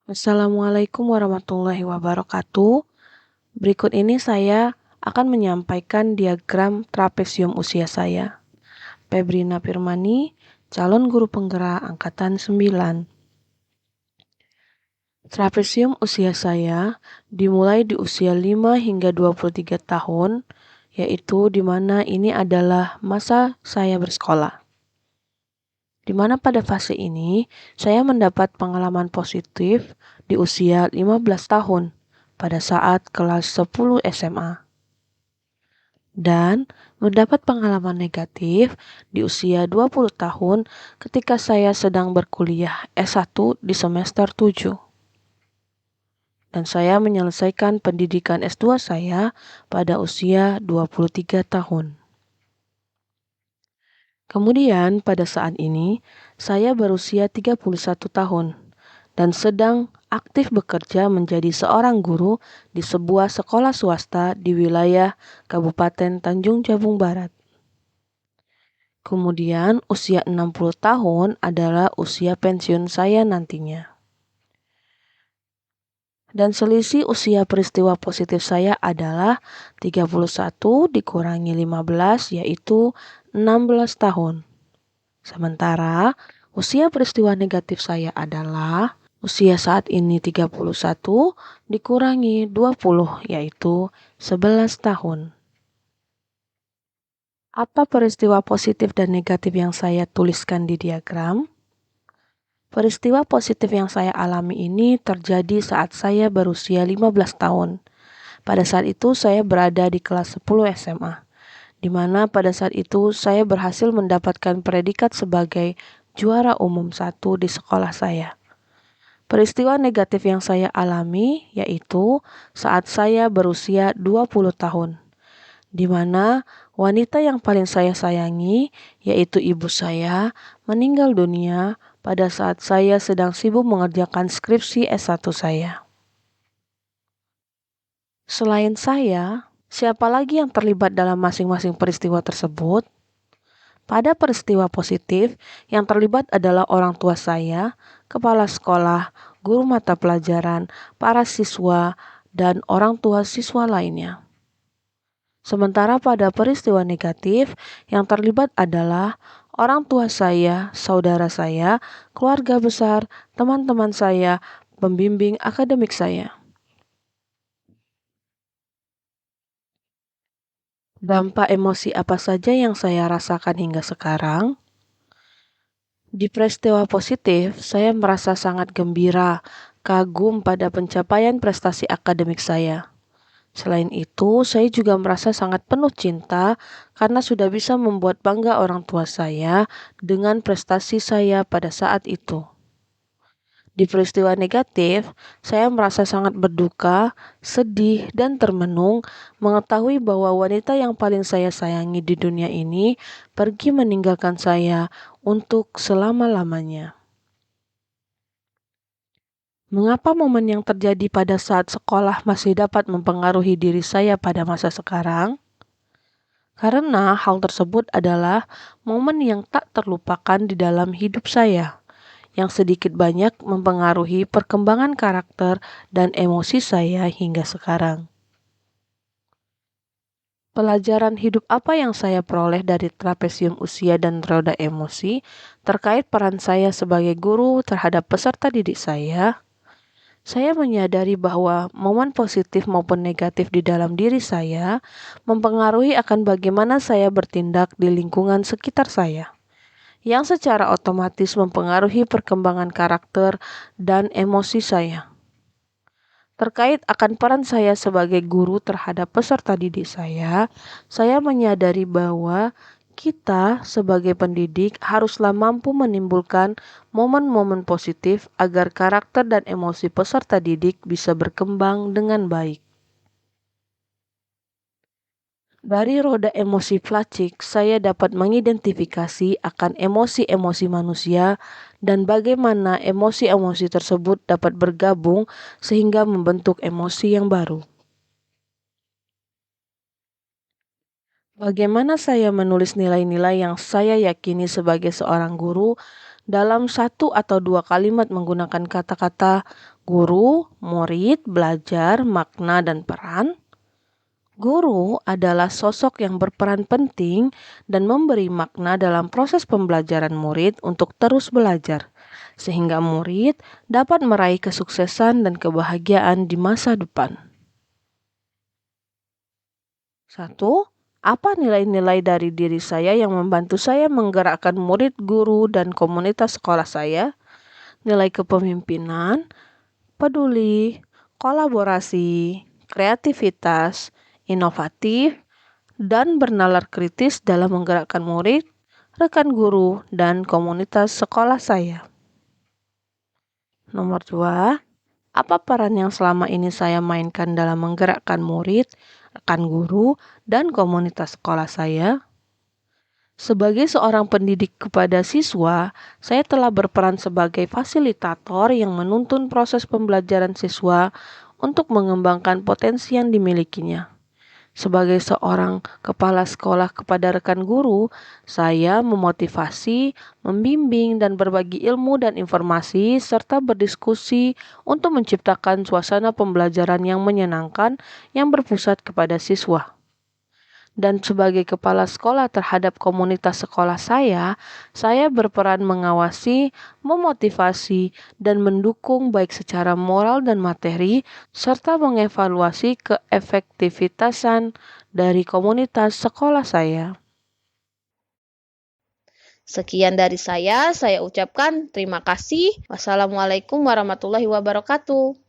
Assalamualaikum warahmatullahi wabarakatuh. Berikut ini saya akan menyampaikan diagram trapesium usia saya. Febrina Firmani, calon guru penggerak angkatan 9. Trapesium usia saya dimulai di usia 5 hingga 23 tahun, yaitu di mana ini adalah masa saya bersekolah. Di mana pada fase ini saya mendapat pengalaman positif di usia 15 tahun pada saat kelas 10 SMA dan mendapat pengalaman negatif di usia 20 tahun ketika saya sedang berkuliah S1 di semester 7 dan saya menyelesaikan pendidikan S2 saya pada usia 23 tahun. Kemudian pada saat ini saya berusia 31 tahun dan sedang aktif bekerja menjadi seorang guru di sebuah sekolah swasta di wilayah Kabupaten Tanjung Jabung Barat. Kemudian usia 60 tahun adalah usia pensiun saya nantinya. Dan selisih usia peristiwa positif saya adalah 31 dikurangi 15 yaitu 16 tahun. Sementara usia peristiwa negatif saya adalah usia saat ini 31 dikurangi 20 yaitu 11 tahun. Apa peristiwa positif dan negatif yang saya tuliskan di diagram? Peristiwa positif yang saya alami ini terjadi saat saya berusia 15 tahun. Pada saat itu saya berada di kelas 10 SMA, di mana pada saat itu saya berhasil mendapatkan predikat sebagai juara umum 1 di sekolah saya. Peristiwa negatif yang saya alami yaitu saat saya berusia 20 tahun, di mana wanita yang paling saya sayangi, yaitu ibu saya, meninggal dunia pada saat saya sedang sibuk mengerjakan skripsi S1 saya. Selain saya, siapa lagi yang terlibat dalam masing-masing peristiwa tersebut? Pada peristiwa positif, yang terlibat adalah orang tua saya, kepala sekolah, guru mata pelajaran, para siswa, dan orang tua siswa lainnya. Sementara pada peristiwa negatif, yang terlibat adalah orang tua saya, saudara saya, keluarga besar, teman-teman saya, pembimbing akademik saya. Dampak emosi apa saja yang saya rasakan hingga sekarang? Di peristiwa positif, saya merasa sangat gembira, kagum pada pencapaian prestasi akademik saya. Selain itu, saya juga merasa sangat penuh cinta karena sudah bisa membuat bangga orang tua saya dengan prestasi saya pada saat itu. Di peristiwa negatif, saya merasa sangat berduka, sedih, dan termenung mengetahui bahwa wanita yang paling saya sayangi di dunia ini pergi meninggalkan saya untuk selama-lamanya. Mengapa momen yang terjadi pada saat sekolah masih dapat mempengaruhi diri saya pada masa sekarang? Karena hal tersebut adalah momen yang tak terlupakan di dalam hidup saya, yang sedikit banyak mempengaruhi perkembangan karakter dan emosi saya hingga sekarang. Pelajaran hidup apa yang saya peroleh dari trapesium usia dan roda emosi terkait peran saya sebagai guru terhadap peserta didik saya? Saya menyadari bahwa momen positif maupun negatif di dalam diri saya mempengaruhi akan bagaimana saya bertindak di lingkungan sekitar saya, yang secara otomatis mempengaruhi perkembangan karakter dan emosi saya. Terkait akan peran saya sebagai guru terhadap peserta didik saya menyadari bahwa kita sebagai pendidik haruslah mampu menimbulkan momen-momen positif agar karakter dan emosi peserta didik bisa berkembang dengan baik. Dari roda emosi Plachik, saya dapat mengidentifikasi akan emosi-emosi manusia dan bagaimana emosi-emosi tersebut dapat bergabung sehingga membentuk emosi yang baru. Bagaimana saya menulis nilai-nilai yang saya yakini sebagai seorang guru dalam 1 atau 2 kalimat menggunakan kata-kata Guru, murid, belajar, makna, dan peran. Guru adalah sosok yang berperan penting dan memberi makna dalam proses pembelajaran murid untuk terus belajar, sehingga murid dapat meraih kesuksesan dan kebahagiaan di masa depan. 1. Apa nilai-nilai dari diri saya yang membantu saya menggerakkan murid, guru, dan komunitas sekolah saya? Nilai kepemimpinan, peduli, kolaborasi, kreativitas, inovatif, dan bernalar kritis dalam menggerakkan murid, rekan guru, dan komunitas sekolah saya. Nomor 2, apa peran yang selama ini saya mainkan dalam menggerakkan murid, rekan guru, dan komunitas sekolah saya? Sebagai seorang pendidik kepada siswa, saya telah berperan sebagai fasilitator yang menuntun proses pembelajaran siswa untuk mengembangkan potensi yang dimilikinya. Sebagai seorang kepala sekolah kepada rekan guru, saya memotivasi, membimbing, dan berbagi ilmu dan informasi, serta berdiskusi untuk menciptakan suasana pembelajaran yang menyenangkan yang berpusat kepada siswa. Dan sebagai kepala sekolah terhadap komunitas sekolah saya berperan mengawasi, memotivasi, dan mendukung baik secara moral dan materi, serta mengevaluasi keefektivitasan dari komunitas sekolah saya. Sekian dari saya ucapkan terima kasih. Wassalamualaikum warahmatullahi wabarakatuh.